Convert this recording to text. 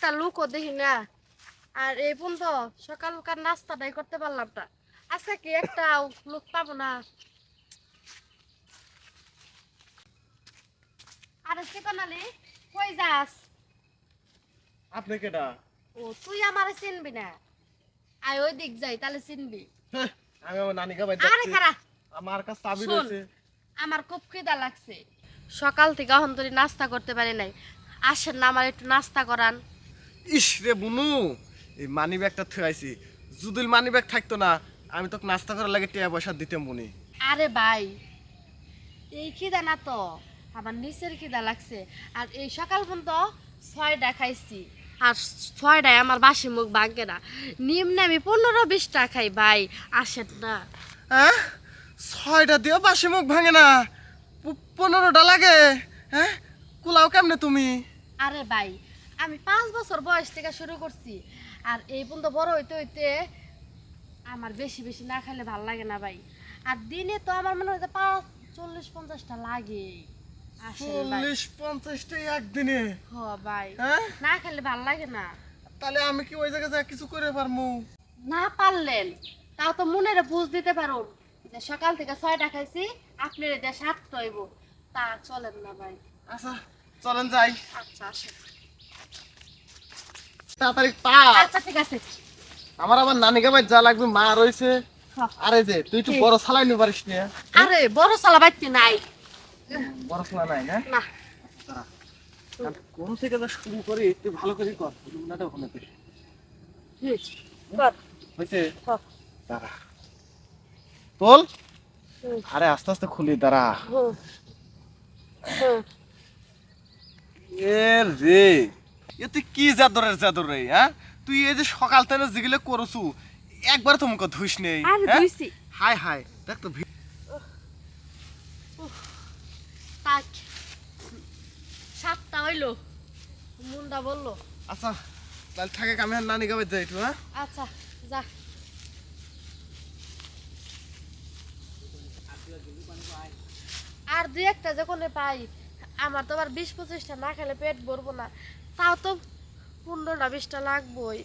একটা লোকও দেখি না। আর এই পর্যন্ত সকালকার নাস্তাটাই করতে পারলাম না। আজকে কি একটা লোক পাবো না? আরে চিকন আলী, কই যাস? আপনি কেডা? ও তুই আমারে চিনবি না? আয় ওই দিক যাই, তাহলে চিনবি। হ্যাঁ, আমি আমার নানিকা বাড়ি আরে যাচ্ছি। খারা, আমার কাছে চাবি শোন, রয়েছে। আমার খুব খিদা লাগছে। সকাল থেকে এখন তোর নাস্তা করতে পারি নাই। আসেন না, আমার একটু নাস্তা করান। ইস রে বুনু, এই মানি ব্যাগটা থুয়াইছি। যদি মানি ব্যাগ থাকতো না, আমি তোকে নাস্তা করার লাগে টাকা পয়সা দিতাম বুনি। আরে ভাই, এই খিদা না তো, আমার নিচের খিদা লাগছে। আর এই সকাল পর্যন্ত 6টা খাইছি, আর 6টায় আমার বাসি মুখ ভাঙে না। নিম্নে আমি 15-20টা খাই ভাই। আসেন না। হ্যাঁ, 6টা দিয়েও বাসি মুখ ভাঙে না, 15টা লাগে। হ্যাঁ, কুলাও কেমনে তুমি? আরে ভাই, আমি 5 বছর বয়স থেকে শুরু করছি, আর এই পর্যন্ত বড় হইতে হইতে আমার বেশি বেশি না খেলে ভাল লাগে না ভাই। আর দিনে তো আমার মনে হয় যে 40-50টা লাগে। আসেন ভাই। 40-50টা একদিনে? হ ভাই, হ্যাঁ, না খেলে ভাল লাগে না। তাহলে আমি কি ওই জায়গায় যা কিছু করে পারমু? না পারলেন তাও তো মনের বুঝ দিতে পারুন যে সকাল থেকে 6টা খাইছি, আপনার এটা 7টা হইব। তা চলেন না ভাই। আচ্ছা, চলেন যাই। আচ্ছা আসেন। তাড়াতাড়ি পা। আচ্ছা ঠিক আছে। আমার আবার নানিকা বাড়ি যা লাগবে, মা রয়েছে। হ্যাঁ। আরে যে তুই একটু কি? বড় সালাই নিতে পারিস না? আরে বড় চালা বাইতে নাই। বড় সালা নাই না? না। কোন থেকে যা শুরু করি একটু ভালো করে কর, রুমনাটা ওখানে তুই। কর। হয়েছে? হ্যাঁ। দাঁড়া তোল। হুম। আরে আস্তে আস্তে খুলি, দাঁড়া। হুম। হুম। এ রে, এ তুই কি জাদরের জাদর রে? হ্যাঁ, তুই এই যে সকাল থেকে যেগুলো করছু একবার তো মুখ ধুইস নেই। আরে হ্যাঁ? ধুইছি। হাই হাই, দেখ তো তাক 7টা হইলো, মুন্ডা বললো। আচ্ছা, তাহলে থাকে আমি আর নানিকা বাড়ি যাই একটু। হ্যাঁ, আচ্ছা যা। আর 2-1টা যখন পাই, আমার তো আবার 20-25টা না খেলে পেট ভরবো না। তাও তো 15টা 20টা লাগবোই।